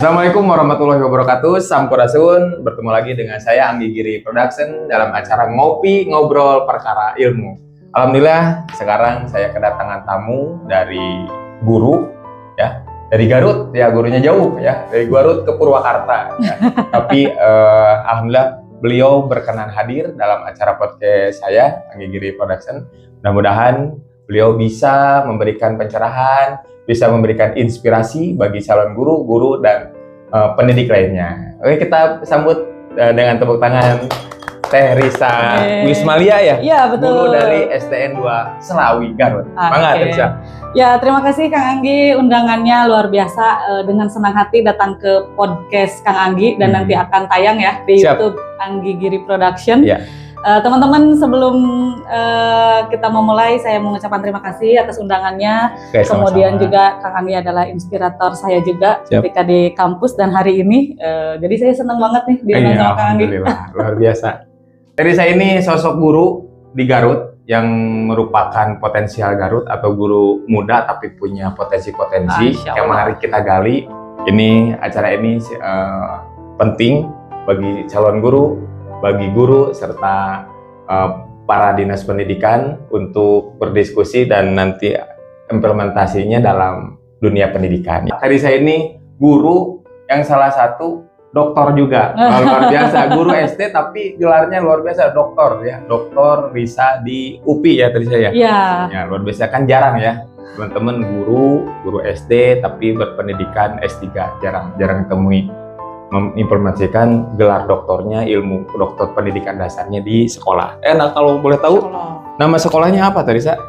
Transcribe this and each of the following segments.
Assalamualaikum warahmatullahi wabarakatuh. Sampurasun. Bertemu lagi dengan saya Anggi Giri Production dalam acara Ngopi Ngobrol Perkara Ilmu. Alhamdulillah sekarang saya kedatangan tamu dari guru ya, dari Garut ya, gurunya jauh ya, dari Garut ke Purwakarta ya. Tapi alhamdulillah beliau berkenan hadir dalam acara podcast saya Anggi Giri Production. Mudah-mudahan beliau bisa memberikan pencerahan, bisa memberikan inspirasi bagi calon guru dan pendidik lainnya. Oke, kita sambut dengan tepuk tangan Teh Risa Wismalia ya? Iya, betul. Guru dari STN 2 Selawi, Garut. Semangat, Risa. Ya, terima kasih Kang Anggi, undangannya luar biasa. Dengan senang hati datang ke podcast Kang Anggi dan nanti akan tayang ya di YouTube Anggi Giri Production. Ya. Teman-teman, sebelum kita memulai, saya mengucapkan terima kasih atas undangannya. Oke, kemudian sama-sama. Juga Kang Anggi adalah inspirator saya juga ketika di kampus dan hari ini. Jadi saya senang banget nih diundang sama Kang Anggi. Alhamdulillah, luar biasa. Jadi saya ini sosok guru di Garut yang merupakan potensial Garut atau guru muda tapi punya potensi-potensi yang mari kita gali. Ini acara ini penting bagi calon guru, bagi guru serta para dinas pendidikan untuk berdiskusi dan nanti implementasinya dalam dunia pendidikan. Tadi saya ini guru yang salah satu doktor juga, luar biasa, guru SD tapi gelarnya luar biasa, doktor ya, Doktor Risa di UPI ya tadi saya. Iya. Ya, luar biasa, kan jarang ya teman-teman guru SD tapi berpendidikan S3, jarang temui mengimplementasikan gelar doktornya, ilmu doktor pendidikan dasarnya di sekolah. Nah kalau boleh tahu nama sekolahnya apa tadi, Sa?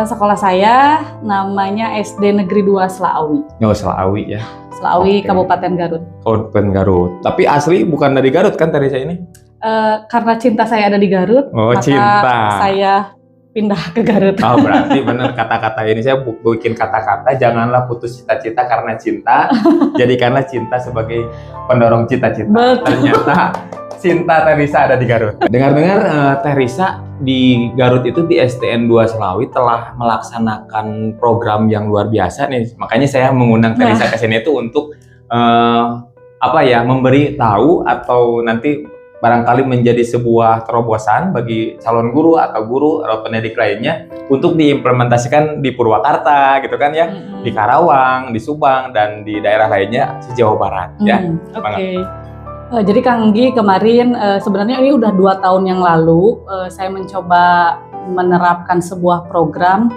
Sekolah saya namanya SD Negeri 2 Selawi. Oh, Selawi ya. Selawi, Kabupaten Garut. Kabupaten Garut. Tapi asli bukan dari Garut kan tadi saya ini? Karena cinta saya ada di Garut, maka cinta. Saya pindah ke Garut. Oh, berarti benar kata-kata ini, saya bikin kata-kata, janganlah putus cita-cita karena cinta, jadikanlah cinta sebagai pendorong cita-cita. Ternyata cinta Teh Risa ada di Garut. Dengar-dengar Teh Risa di Garut itu di STN 2 Selawi telah melaksanakan program yang luar biasa nih. Makanya saya mengundang Teh Risa ke sini itu untuk memberi tahu atau nanti barangkali menjadi sebuah terobosan bagi calon guru atau pendidik lainnya untuk diimplementasikan di Purwakarta gitu kan ya, di Karawang, di Subang dan di daerah lainnya se-Jawa Barat ya. Oke. Jadi Kang Anggi kemarin sebenarnya ini udah 2 tahun yang lalu saya mencoba menerapkan sebuah program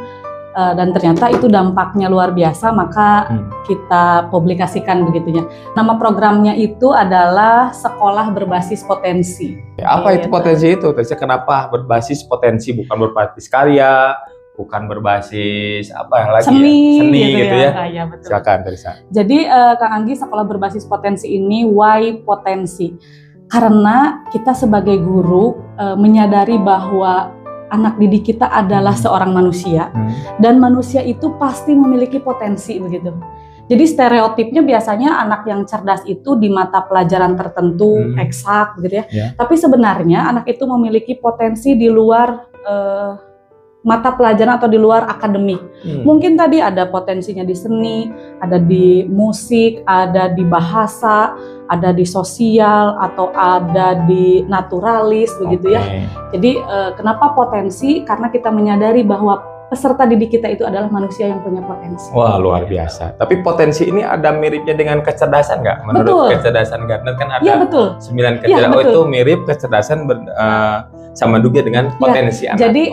dan ternyata itu dampaknya luar biasa, maka kita publikasikan begitunya. Nama programnya itu adalah Sekolah Berbasis Potensi. Apa itu potensi itu? Kenapa berbasis potensi, bukan berbasis karya, bukan berbasis seni gitu ya? Ya betul. Silakan Teresa. Jadi Kang Anggi, Sekolah Berbasis Potensi ini why potensi? Karena kita sebagai guru menyadari bahwa anak didik kita adalah seorang manusia dan manusia itu pasti memiliki potensi begitu. Jadi stereotipnya biasanya anak yang cerdas itu di mata pelajaran tertentu eksak gitu ya. Tapi sebenarnya anak itu memiliki potensi di luar mata pelajaran atau di luar akademik. Mungkin tadi ada potensinya di seni, ada di musik, ada di bahasa, ada di sosial, atau ada di naturalis begitu ya. Jadi kenapa potensi? Karena kita menyadari bahwa peserta didik kita itu adalah manusia yang punya potensi. Wah, luar biasa. Tapi potensi ini ada miripnya dengan kecerdasan nggak? Menurut kecerdasan Gartner kan ada 9 kecerdasan. Itu mirip kecerdasan sama juga dengan potensi anak. Jadi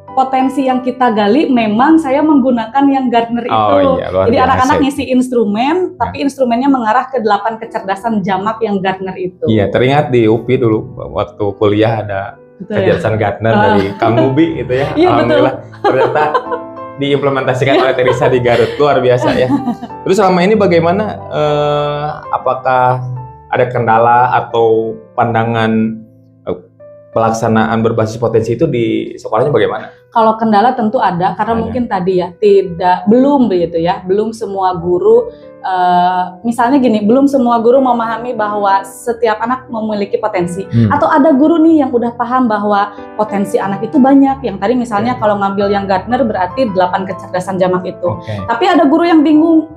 potensi yang kita gali memang saya menggunakan yang Gartner itu. Jadi anak-anak ngisi instrumen, tapi instrumennya mengarah ke 8 kecerdasan jamak yang Gartner itu. Iya, teringat di UPI dulu waktu kuliah ada kecerdasan Gartner dari Kang Mubi gitu ya. Iya, alhamdulillah. Ternyata diimplementasikan oleh Teresa di Garut, luar biasa ya. Terus selama ini bagaimana? Apakah ada kendala atau pandangan pelaksanaan berbasis potensi itu di sekolahnya bagaimana? Kalau kendala tentu ada, karena mungkin tadi ya belum begitu ya, belum semua guru misalnya gini, belum semua guru memahami bahwa setiap anak memiliki potensi. Atau ada guru nih yang udah paham bahwa potensi anak itu banyak. Yang tadi misalnya kalau ngambil yang Gartner berarti 8 kecerdasan jamak itu. Tapi ada guru yang bingung,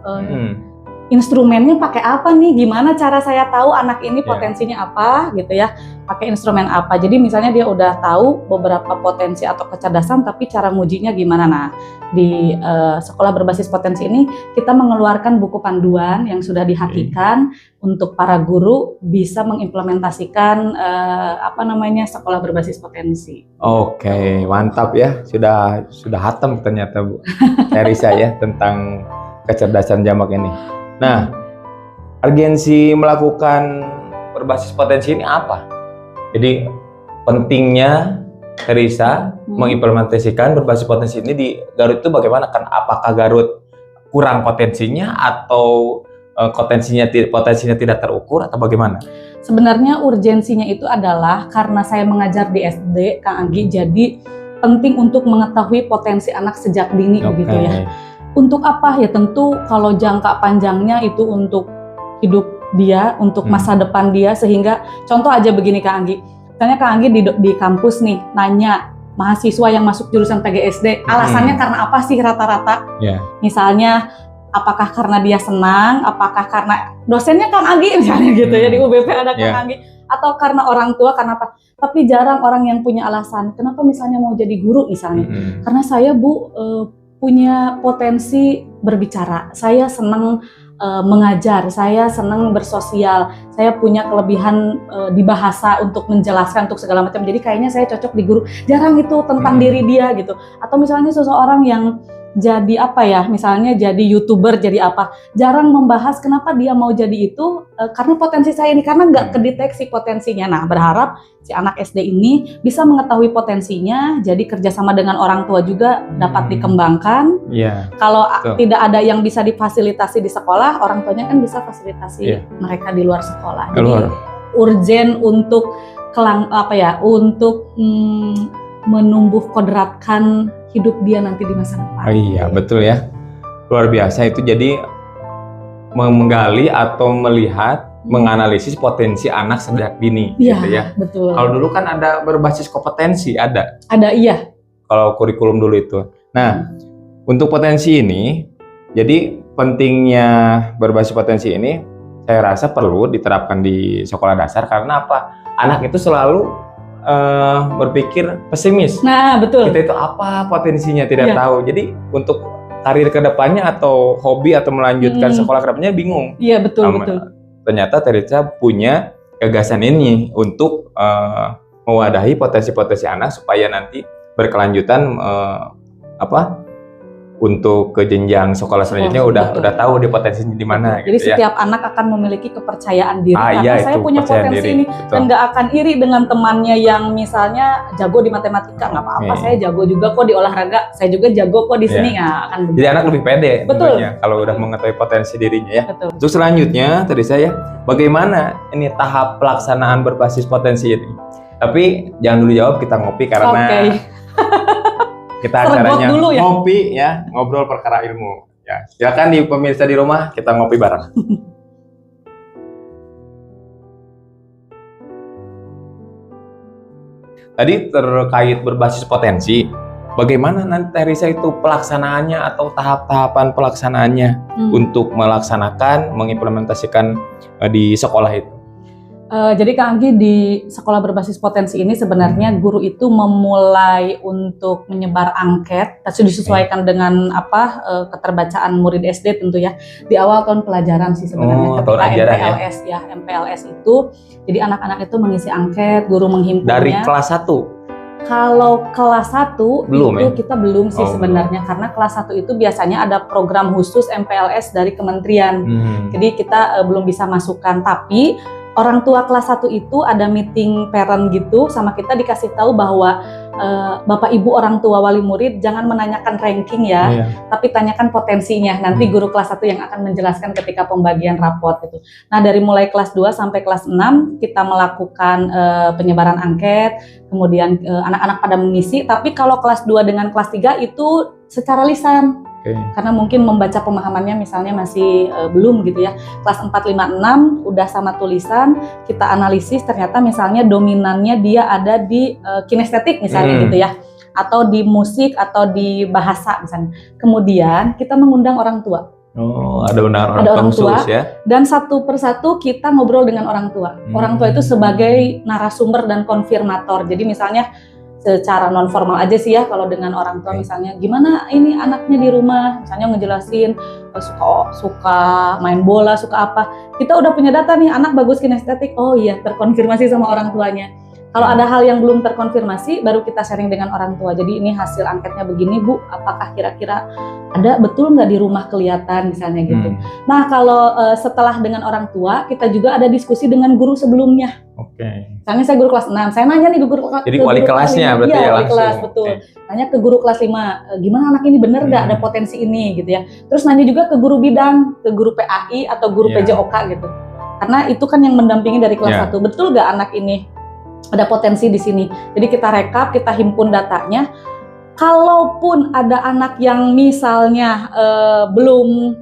instrumennya pakai apa nih? Gimana cara saya tahu anak ini potensinya apa gitu ya? Pakai instrumen apa? Jadi misalnya dia udah tahu beberapa potensi atau kecerdasan, tapi cara ngujinya gimana? Nah, di sekolah berbasis potensi ini kita mengeluarkan buku panduan yang sudah dihakikan untuk para guru bisa mengimplementasikan sekolah berbasis potensi. Oke, mantap ya. Sudah hatam ternyata Bu Teresa ya tentang kecerdasan jamak ini. Nah, urgensi melakukan berbasis potensi ini apa? Jadi pentingnya Teresa mengimplementasikan berbasis potensi ini di Garut itu bagaimana? Kan apakah Garut kurang potensinya atau potensinya tidak terukur atau bagaimana? Sebenarnya urgensinya itu adalah karena saya mengajar di SD, Kang Anggi, jadi penting untuk mengetahui potensi anak sejak dini begitu ya. Untuk apa? Ya tentu kalau jangka panjangnya itu untuk hidup dia, untuk masa depan dia, sehingga contoh aja begini Kak Anggi. Misalnya Kak Anggi di kampus nih nanya mahasiswa yang masuk jurusan PGSD, alasannya karena apa sih rata-rata? Misalnya apakah karena dia senang, apakah karena dosennya Kang Anggi misalnya gitu ya, di UBP ada Kang Anggi, atau karena orang tua, karena apa? Tapi jarang orang yang punya alasan. Kenapa misalnya mau jadi guru misalnya? Karena saya punya potensi berbicara, saya senang mengajar, saya senang bersosial, saya punya kelebihan di bahasa untuk menjelaskan untuk segala macam. Jadi kayaknya saya cocok di guru. Jarang itu tentang diri dia gitu. Atau misalnya seseorang yang jadi apa ya, misalnya jadi YouTuber, jadi apa, jarang membahas kenapa dia mau jadi itu, karena potensi saya ini, karena nggak kedeteksi potensinya. Nah, berharap si anak SD ini bisa mengetahui potensinya, jadi kerjasama dengan orang tua juga dapat dikembangkan. Kalau tidak ada yang bisa difasilitasi di sekolah, orang tuanya kan bisa fasilitasi mereka di luar sekolah. Jadi urgen untuk menumbuh kodratkan hidup dia nanti di masa depan. Iya, betul ya. Luar biasa itu, jadi menggali atau melihat, menganalisis potensi anak sejak dini gitu ya. Betul. Kalau dulu kan ada berbasis kompetensi, ada. Iya. Kalau kurikulum dulu itu. Nah, untuk potensi ini, jadi pentingnya berbasis potensi ini saya rasa perlu diterapkan di sekolah dasar, karena apa? Anak itu selalu berpikir pesimis. Nah, betul. Kita itu apa potensinya tidak tahu. Jadi untuk karir kedepannya atau hobi atau melanjutkan sekolah kedepannya bingung. Iya, betul. Ternyata Teresa punya gagasan ini untuk mewadahi potensi-potensi anak supaya nanti berkelanjutan untuk ke jenjang sekolah selanjutnya udah tahu dia potensinya di mana. Jadi gitu setiap anak akan memiliki kepercayaan diri, karena saya itu, punya potensi ini, dan nggak akan iri dengan temannya yang misalnya jago di matematika, nggak apa-apa, saya jago juga kok di olahraga, saya juga jago kok di sini, nggak akan begitu. Jadi anak lebih pede, tentunya, kalau udah mengetahui potensi dirinya ya. Betul. Terus selanjutnya tadi saya, bagaimana ini tahap pelaksanaan berbasis potensi ini? Tapi jangan dulu jawab, kita ngopi karena kita acaranya ngopi ya, ngobrol perkara ilmu. Ya, silakan di pemirsa di rumah kita ngopi bareng. Tadi terkait berbasis potensi, bagaimana nanti Teresa itu pelaksanaannya atau tahap-tahapan pelaksanaannya untuk melaksanakan, mengimplementasikan di sekolah itu? Jadi Kak Anggi, di sekolah berbasis potensi ini sebenarnya guru itu memulai untuk menyebar angket, disesuaikan dengan keterbacaan murid SD tentu ya, di awal tahun pelajaran sih sebenarnya, ketika MPLS ya, MPLS itu, jadi anak-anak itu mengisi angket, guru menghimpunnya. Dari kelas 1? Kalau kelas 1 belum, itu kita belum sih sebenarnya, karena kelas 1 itu biasanya ada program khusus MPLS dari kementerian, jadi kita belum bisa masukkan, tapi orang tua kelas 1 itu ada meeting parent gitu sama kita, dikasih tahu bahwa Bapak Ibu orang tua wali murid jangan menanyakan ranking ya, tapi tanyakan potensinya. Nanti guru kelas 1 yang akan menjelaskan ketika pembagian raport itu. Nah, dari mulai kelas 2 sampai kelas 6 kita melakukan penyebaran angket, kemudian anak-anak pada mengisi, tapi kalau kelas 2 dengan kelas 3 itu secara lisan. Karena mungkin membaca pemahamannya misalnya masih belum gitu ya. Kelas 4, 5, 6 udah sama tulisan, kita analisis ternyata misalnya dominannya dia ada di kinestetik misalnya gitu ya, atau di musik atau di bahasa misalnya. Kemudian kita mengundang orang tua. Oh, ada orang Ada orang khusus tua. ya. Dan satu persatu kita ngobrol dengan orang tua. Orang tua itu sebagai narasumber dan konfirmator. Jadi misalnya secara non formal aja sih ya, kalau dengan orang tua misalnya gimana ini anaknya di rumah, misalnya ngejelasin suka main bola, suka apa. Kita udah punya data nih, anak bagus kinestetik. Oh iya, terkonfirmasi sama orang tuanya. Kalau ada hal yang belum terkonfirmasi, baru kita sharing dengan orang tua. Jadi ini hasil angketnya begini Bu, apakah kira-kira ada betul nggak di rumah kelihatan misalnya gitu. Nah kalau setelah dengan orang tua, kita juga ada diskusi dengan guru sebelumnya. Misalnya saya guru kelas 6, saya nanya nih ke guru kelas 5. Jadi wali kelasnya berarti ya wali kelas, betul. Nanya ke guru kelas 5, gimana anak ini bener nggak ada potensi ini gitu ya. Terus nanya juga ke guru bidang, ke guru PAI atau guru PJOK gitu. Karena itu kan yang mendampingi dari kelas 1, betul nggak anak ini ada potensi di sini. Jadi kita rekap, kita himpun datanya. Kalaupun ada anak yang misalnya belum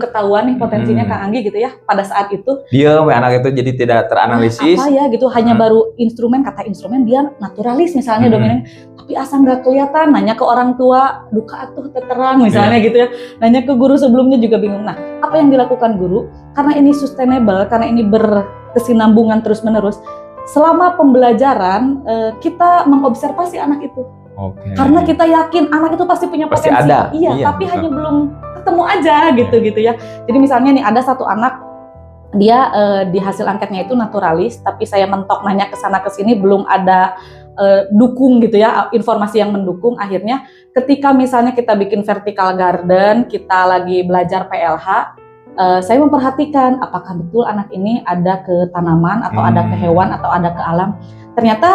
ketahuan nih potensinya Kang Anggi gitu ya pada saat itu. Dia anak itu jadi tidak teranalisis. Apa ya gitu, hanya baru kata instrumen dia naturalis misalnya dominan, tapi asal nggak kelihatan. Nanya ke orang tua, duka atuh terang misalnya gitu ya. Nanya ke guru sebelumnya juga bingung. Nah, apa yang dilakukan guru? Karena ini sustainable, karena ini berkesinambungan terus menerus. Selama pembelajaran kita mengobservasi anak itu, karena kita yakin anak itu pasti punya potensi. Pasti ada. Iya, tapi hanya belum ketemu aja gitu ya. Jadi misalnya nih ada satu anak dia di hasil angketnya itu naturalis, tapi saya mentok nanya ke sana ke sini belum ada dukung gitu ya, informasi yang mendukung. Akhirnya ketika misalnya kita bikin vertical garden, kita lagi belajar PLH. Saya memperhatikan apakah betul anak ini ada ke tanaman atau ada ke hewan atau ada ke alam. Ternyata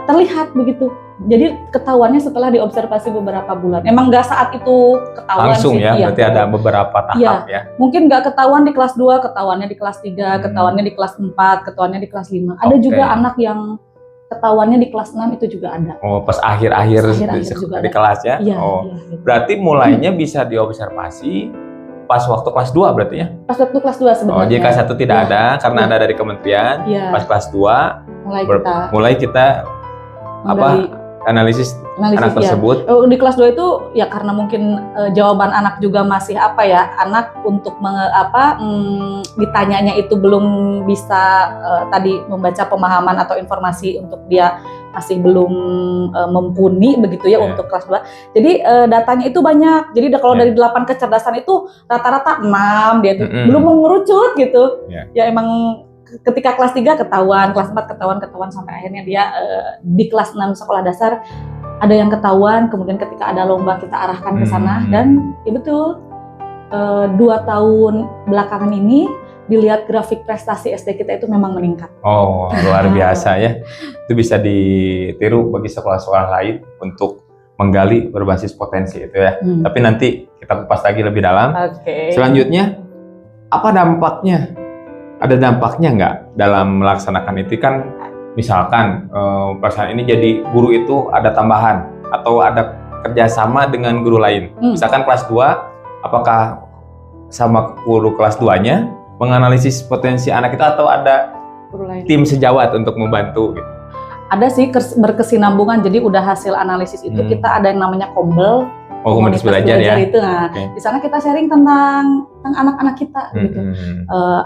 terlihat begitu. Jadi ketahuannya setelah diobservasi beberapa bulan. Emang nggak saat itu ketahuan langsung sih. Ya, berarti ada beberapa tahap ya. Mungkin nggak ketahuan di kelas 2, ketahuannya di kelas 3, ketahuannya di kelas 4, ketahuannya di kelas 5. Ada juga anak yang ketahuannya di kelas 6 itu juga ada. Oh, pas akhir-akhir di kelas ya? Iya, gitu. Berarti mulainya bisa diobservasi pas waktu kelas 2 berarti ya? Pas waktu kelas 2 sebenarnya. Oh, jadi kelas 1 tidak ada karena ada dari kementerian. Pas kelas 2 mulai kita analisis anak tersebut. Di kelas 2 itu ya karena mungkin jawaban anak juga masih anak untuk ditanyanya itu belum bisa tadi membaca pemahaman atau informasi untuk dia masih belum mumpuni begitu ya untuk kelas 2. Jadi datanya itu banyak. Jadi kalau dari 8 kecerdasan itu rata-rata 6 dia itu belum mengerucut gitu. Ya emang ketika kelas 3 ketahuan, kelas 4 ketahuan sampai akhirnya dia di kelas 6 sekolah dasar ada yang ketahuan, kemudian ketika ada lomba kita arahkan ke sana dan ya betul 2 tahun belakangan ini dilihat grafik prestasi SD kita itu memang meningkat. Oh, luar biasa ya. Itu bisa ditiru bagi sekolah-sekolah lain untuk menggali berbasis potensi itu ya. Tapi nanti kita kupas lagi lebih dalam. Selanjutnya, apa dampaknya? Ada dampaknya nggak dalam melaksanakan itu? Kan misalkan pelaksanaan ini jadi guru itu ada tambahan atau ada kerjasama dengan guru lain. Misalkan kelas 2, apakah sama guru kelas 2-nya menganalisis potensi anak itu atau ada tim sejawat untuk membantu gitu? Ada sih berkesinambungan. Jadi udah hasil analisis itu kita ada yang namanya kombel. Komunitas belajar ya. Itu. Nah, di sana kita sharing tentang anak-anak kita gitu.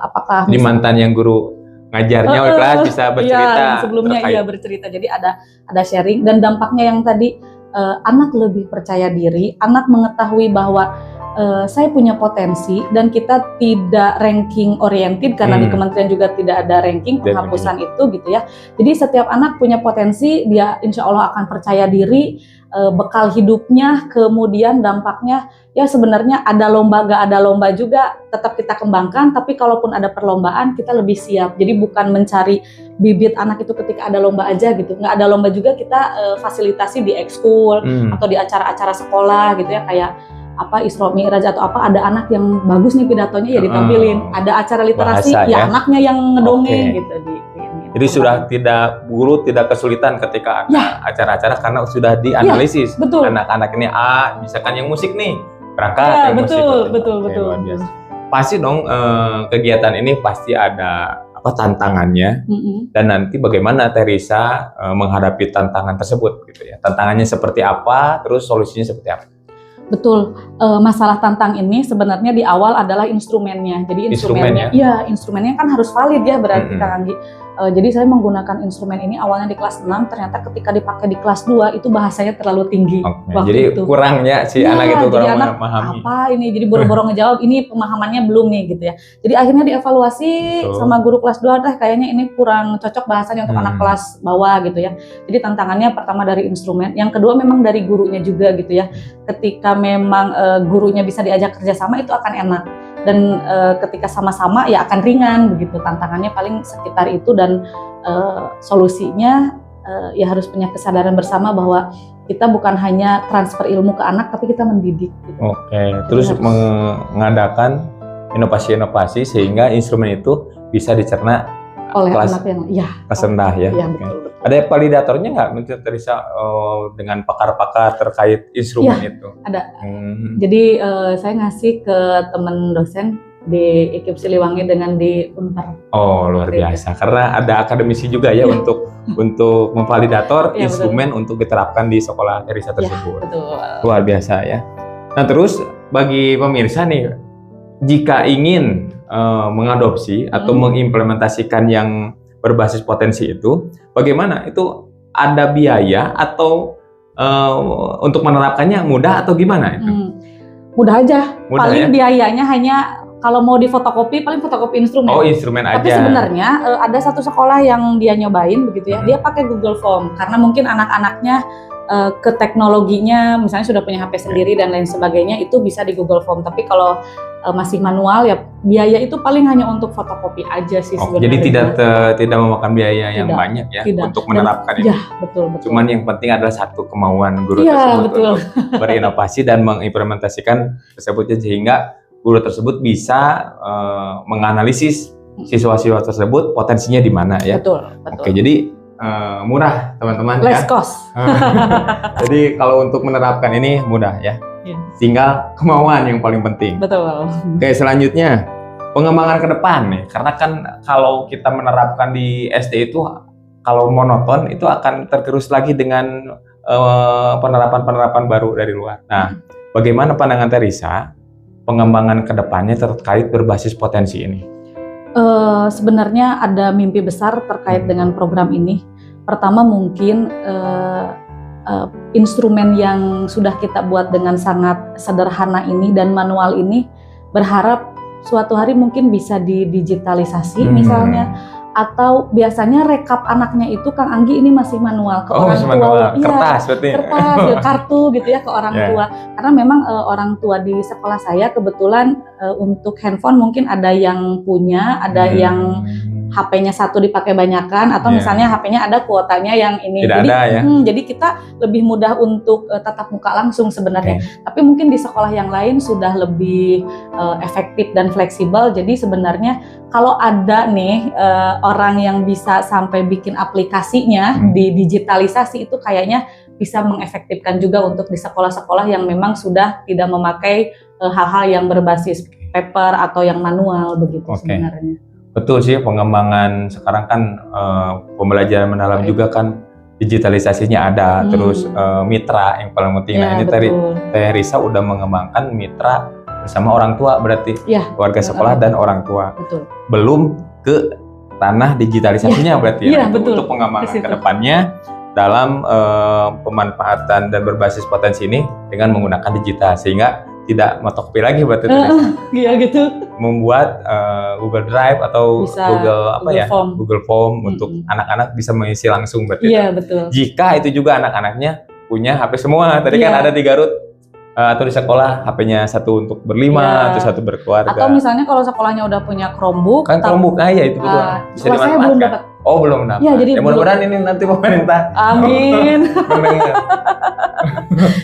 Apakah di mantan yang guru ngajarnya oleh kelas bisa bercerita. Sebelumnya bercerita. Jadi ada sharing dan dampaknya yang tadi anak lebih percaya diri, anak mengetahui bahwa saya punya potensi dan kita tidak ranking oriented karena di kementerian juga tidak ada ranking penghapusan itu gitu ya. Jadi setiap anak punya potensi, dia insya Allah akan percaya diri, bekal hidupnya, kemudian dampaknya ya sebenarnya ada lomba gak ada lomba juga tetap kita kembangkan, tapi kalaupun ada perlombaan kita lebih siap. Jadi bukan mencari bibit anak itu ketika ada lomba aja gitu, nggak ada lomba juga kita fasilitasi di ekskul atau di acara-acara sekolah gitu ya, kayak Isra Mi'raj atau ada anak yang bagus nih pidatonya ya ditampilin, ada acara literasi bahasa, ya anaknya yang ngedongeng gitu jadi sudah guru tidak kesulitan ketika ada acara-acara karena sudah dianalisis anak-anak ini misalkan yang musik nih berangkat betul. Pasti dong kegiatan ini pasti ada tantangannya dan nanti bagaimana Teresa menghadapi tantangan tersebut gitu ya, tantangannya seperti apa, terus solusinya seperti apa? Betul. Masalah tantang ini sebenarnya di awal adalah instrumennya. Jadi instrumennya kan harus valid ya berarti Kang Anggi. Jadi saya menggunakan instrumen ini awalnya di kelas 6, ternyata ketika dipakai di kelas 2 itu bahasanya terlalu tinggi. Jadi itu kurangnya si anak itu kurang memahami. Apa ini? Jadi boro-boro ngejawab, ini pemahamannya belum nih gitu ya. Jadi akhirnya dievaluasi sama guru kelas 2, kayaknya ini kurang cocok bahasanya untuk anak kelas bawah gitu ya. Jadi tantangannya pertama dari instrumen, yang kedua memang dari gurunya juga gitu ya. Ketika memang gurunya bisa diajak kerjasama itu akan enak. Dan ketika sama-sama ya akan ringan begitu. Tantangannya paling sekitar itu, dan solusinya ya harus punya kesadaran bersama bahwa kita bukan hanya transfer ilmu ke anak, tapi kita mendidik gitu. Terus mengadakan inovasi-inovasi sehingga instrumen itu bisa dicerna oleh anak yang kelas rendah ya. Betul. Ada validatornya nggak mungkin Teresa dengan pakar-pakar terkait instrumen itu? Ada. Jadi saya ngasih ke teman dosen di IKIP Siliwangi dengan di Unpar. Luar biasa. Karena ada akademisi juga ya untuk memvalidator instrumen untuk diterapkan di sekolah Teresa tersebut. Betul. Luar biasa ya. Nah terus bagi pemirsa nih, jika ingin mengadopsi atau mengimplementasikan yang berbasis potensi itu, bagaimana? Itu ada biaya atau untuk menerapkannya mudah atau gimana itu? Mudah aja. Paling biayanya hanya kalau mau difotokopi, paling fotokopi instrumen. Instrumen aja. Tapi sebenarnya ada satu sekolah yang dia nyobain begitu ya, dia pakai Google Form karena mungkin anak-anaknya ke teknologinya misalnya sudah punya HP sendiri dan lain sebagainya, itu bisa di Google Form. Tapi kalau masih manual ya biaya itu paling hanya untuk fotokopi aja sih sebenarnya. Jadi tidak memakan biaya yang banyak ya untuk menerapkan ini. Betul. Cuman yang penting adalah satu kemauan guru tersebut untuk berinovasi dan mengimplementasikan tersebutnya, sehingga guru tersebut bisa menganalisis siswa-siswa tersebut potensinya di mana ya. Betul. Jadi murah teman-teman less cost. Jadi kalau untuk menerapkan ini mudah ya. Tinggal kemauan yang paling penting. Betul. Oke, selanjutnya pengembangan ke depan nih. Karena kan kalau kita menerapkan di SD itu kalau monoton itu akan tergerus lagi dengan penerapan-penerapan baru dari luar. Nah, bagaimana pandangan Teresa pengembangan ke depannya terkait berbasis potensi ini? Sebenarnya ada mimpi besar terkait dengan program ini. Pertama mungkin instrumen yang sudah kita buat dengan sangat sederhana ini dan manual ini, berharap suatu hari mungkin bisa didigitalisasi misalnya, atau biasanya rekap anaknya itu Kang Anggi ini masih manual ke orang tua. Kertas berarti. Kertas, kartu gitu ya ke orang tua. Karena memang orang tua di sekolah saya kebetulan untuk handphone mungkin ada yang punya, ada yang HP-nya satu dipakai banyakan, atau misalnya HP-nya ada kuotanya yang ini. Jadi kita lebih mudah untuk tatap muka langsung sebenarnya. Tapi mungkin di sekolah yang lain sudah lebih efektif dan fleksibel. Jadi sebenarnya kalau ada nih orang yang bisa sampai bikin aplikasinya di digitalisasi, itu kayaknya bisa mengefektifkan juga untuk di sekolah-sekolah yang memang sudah tidak memakai hal-hal yang berbasis paper atau yang manual begitu sebenarnya. Betul sih, pengembangan sekarang kan pembelajaran mendalam juga kan digitalisasinya ada, terus mitra yang paling penting. Nah ini Teresa udah mengembangkan mitra bersama orang tua berarti, keluarga sekolah dan orang tua. Belum ke tanah digitalisasinya berarti untuk pengembangan ke depannya dalam pemanfaatan dan berbasis potensi ini dengan menggunakan digital, sehingga tidak fotokopi lagi berarti gitu. Membuat Google Drive atau Google Form untuk anak-anak bisa mengisi langsung berarti. Betul. Jika itu juga anak-anaknya punya HP semua, tadi kan ada di Garut atau di sekolah HP-nya satu untuk berlima atau satu berkeluarga. Atau misalnya kalau sekolahnya udah punya Chromebook, kan Chromebook itu betul bisa dimanfaatkan. Saya belum dapat. Belum dapat. Jadi mudah-mudahan ini nanti pemerintah. Amin.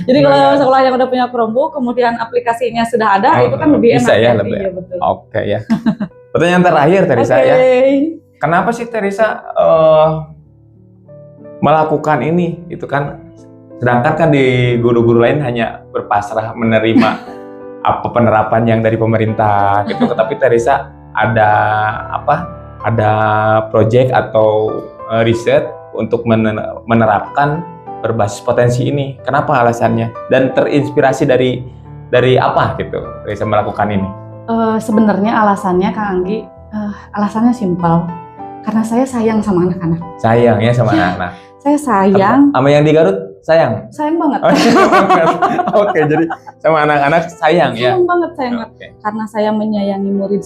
Jadi kalau sekolah yang udah punya Chromebook, kemudian aplikasinya sudah ada, itu kan lebih enak. Bisa ya, lebih. Betul. Oke ya. Pertanyaan terakhir Teresa ya. Kenapa sih Teresa melakukan ini? Itu kan sedangkan kan di guru-guru lain hanya berpasrah menerima apa penerapan yang dari pemerintah gitu. Tapi Teresa ada project atau riset untuk menerapkan berbasis potensi ini? Kenapa alasannya? Dan terinspirasi dari apa gitu bisa melakukan ini? Sebenarnya alasannya Kang Anggi, alasannya simpel. Karena saya sayang sama anak-anak. Sayang ya sama anak-anak. Saya sayang. Sama yang di Garut sayang? Sayang banget. Oke, jadi sama anak-anak sayang ya? Sayang banget, sayang banget. Karena saya menyayangi murid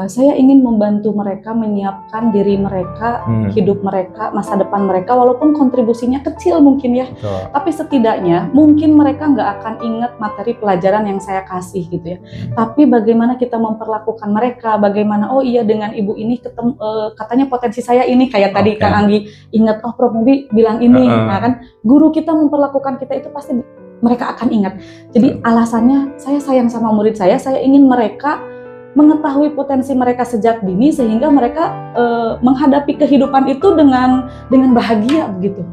saya ingin membantu mereka menyiapkan diri mereka, hidup mereka, masa depan mereka, walaupun kontribusinya kecil mungkin ya. Betul. Tapi setidaknya mungkin mereka nggak akan ingat materi pelajaran yang saya kasih gitu ya. Tapi bagaimana kita memperlakukan mereka, bagaimana oh iya dengan ibu ini katanya potensi saya ini, kayak tadi Kang Anggi ingat, oh Prof Mubi bilang ini, nah kan guru kita memperlakukan kita itu pasti mereka akan ingat. Jadi alasannya saya sayang sama murid saya ingin mereka mengetahui potensi mereka sejak dini sehingga mereka menghadapi kehidupan itu dengan bahagia begitu,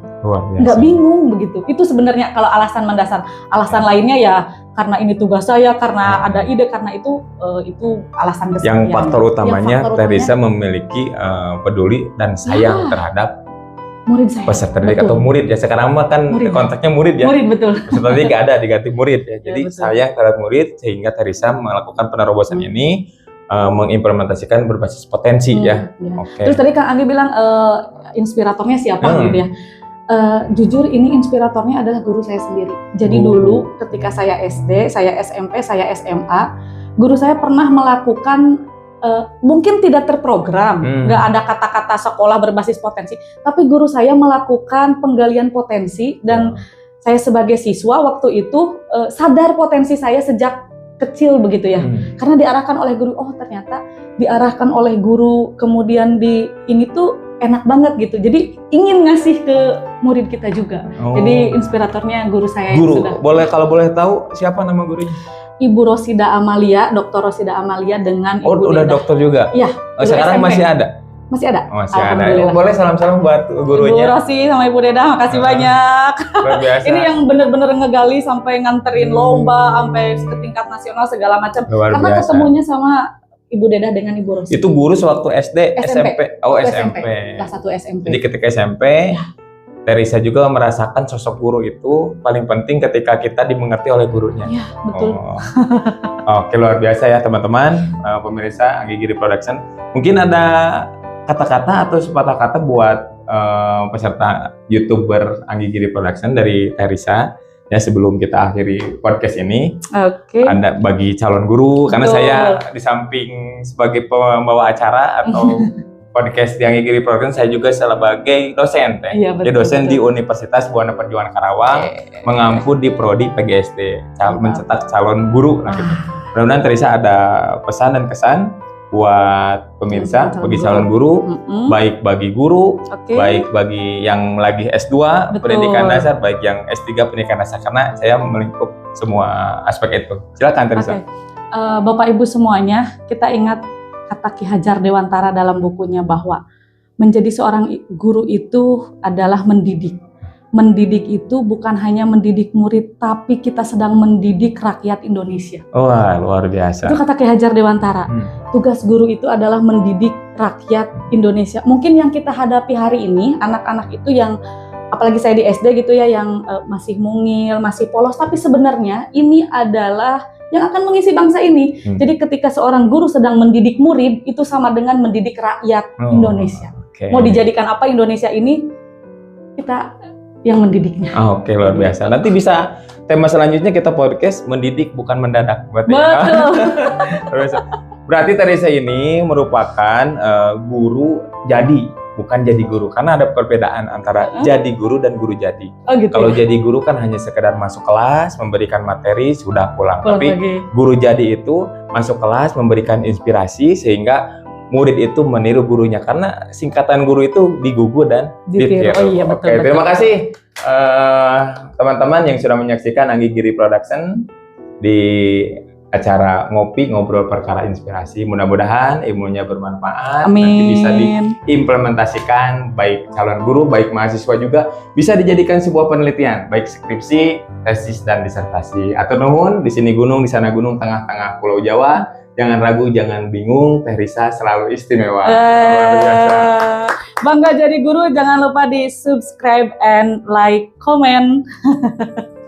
nggak bingung begitu. Itu sebenarnya kalau alasan mendasar. Alasan lainnya ya karena ini tugas saya, karena ada ide, karena itu alasan besar. Yang faktor utamanya Teresa memiliki peduli dan sayang terhadap murid saya, peserta didik atau murid ya. Sekarang mah kan kontaknya murid ya. Murid, betul. Peserta didik nggak ada, diganti murid ya. Jadi sayang terhadap murid sehingga Teresa melakukan penerobosan ini, mengimplementasikan berbasis potensi ya. Okay. Terus tadi Kang Anggi bilang inspiratornya siapa gitu ya. Jujur ini inspiratornya adalah guru saya sendiri. Jadi dulu ketika saya SD, saya SMP, saya SMA, guru saya pernah melakukan mungkin tidak terprogram, nggak ada kata-kata sekolah berbasis potensi, tapi guru saya melakukan penggalian potensi dan saya sebagai siswa waktu itu sadar potensi saya sejak kecil begitu ya, karena diarahkan oleh guru. Oh ternyata diarahkan oleh guru, kemudian ini tuh enak banget gitu, jadi ingin ngasih ke murid kita juga. Jadi inspiratornya guru saya. Guru, kalau boleh tahu siapa nama gurunya? Ibu Rosida Amalia, Dr. Rosida Amalia dengan Ibu udah Deda. Dokter juga? Iya. Sekarang SMP. masih ada? Masih ada. Masih ada. Boleh salam-salam buat gurunya. Ibu Rosi sama Ibu Deda, makasih banyak. Luar biasa. Ini yang bener-bener ngegali sampai nganterin lomba, sampai ke tingkat nasional segala macam. Karena ketemunya sama Ibu Deda dengan Ibu Rosi. Itu guru sewaktu SD, SMP? Oh SMP. Kelas 1 SMP. Jadi ketika SMP, Teresa juga merasakan sosok guru itu paling penting ketika kita dimengerti oleh gurunya. Iya, betul. Oke, luar biasa ya teman-teman, pemirsa Anggi Giri Production. Mungkin ada kata-kata atau sepatah kata buat peserta YouTuber Anggi Giri Production dari Teresa ya sebelum kita akhiri podcast ini. Oke. Ada bagi calon guru, karena saya di samping sebagai pembawa acara atau podcast di Anggi Giri Production, saya juga sebagai dosen, dosen di Universitas Buana Perjuangan Karawang, mengampu di prodi PGSD, mencetak calon guru. Nah, gitu. Mudah-mudahan Teresa ada pesan dan kesan buat pemirsa, bagi calon guru, baik bagi guru, baik bagi yang lagi S2 pendidikan dasar, baik yang S3 pendidikan dasar, karena saya melingkup semua aspek itu. Silakan Teresa. Bapak Ibu semuanya, kita ingat kata Ki Hajar Dewantara dalam bukunya bahwa menjadi seorang guru itu adalah mendidik. Mendidik itu bukan hanya mendidik murid, tapi kita sedang mendidik rakyat Indonesia. Wah, luar biasa. Itu kata Ki Hajar Dewantara. Tugas guru itu adalah mendidik rakyat Indonesia. Mungkin yang kita hadapi hari ini, anak-anak itu yang, apalagi saya di SD gitu ya, yang masih mungil, masih polos, tapi sebenarnya ini adalah yang akan mengisi bangsa ini. Jadi ketika seorang guru sedang mendidik murid, itu sama dengan mendidik rakyat Indonesia. Mau dijadikan apa Indonesia ini, kita yang mendidiknya. Oke, luar biasa. Nanti bisa tema selanjutnya kita podcast mendidik bukan mendadak. Betul. Berarti Teresa ini merupakan guru jadi, bukan jadi guru, karena ada perbedaan antara jadi guru dan guru jadi. Gitu. Kalau jadi guru kan hanya sekedar masuk kelas, memberikan materi, sudah pulang. Tapi lagi. Guru jadi itu masuk kelas, memberikan inspirasi sehingga murid itu meniru gurunya, karena singkatan guru itu digugu dan ditiru. Oh iya, betul. Oke, terima kasih teman-teman yang sudah menyaksikan Anggi Giri Production di acara ngopi ngobrol perkara inspirasi. Mudah-mudahan ilmunya bermanfaat. Amin. Nanti bisa diimplementasikan baik calon guru, baik mahasiswa juga bisa dijadikan sebuah penelitian, baik skripsi, tesis dan disertasi. Atur nuhun, di sini gunung, di sana gunung, tengah-tengah Pulau Jawa. Jangan ragu, jangan bingung, Teresa selalu istimewa. Luar biasa. Bangga jadi guru, jangan lupa di subscribe and like, comment.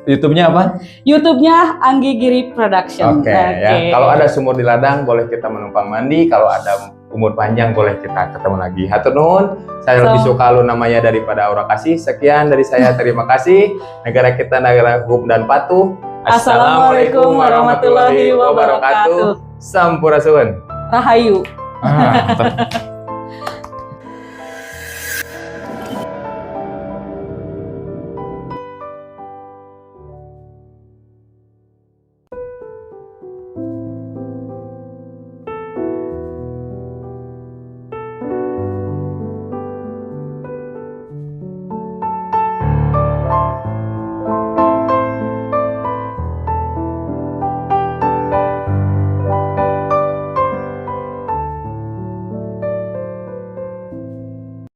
YouTube-nya apa? YouTube-nya Anggi Giri Production. Oke, ya. Kalau ada sumur di ladang, boleh kita menumpang mandi. Kalau ada umur panjang, boleh kita ketemu lagi. Hatur nuhun. Saya lebih suka lu namanya daripada aura kasih. Sekian dari saya. Terima kasih. Negara kita negara hukum dan patuh. Assalamualaikum warahmatullahi wabarakatuh. Sampurasun. Rahayu. Ah,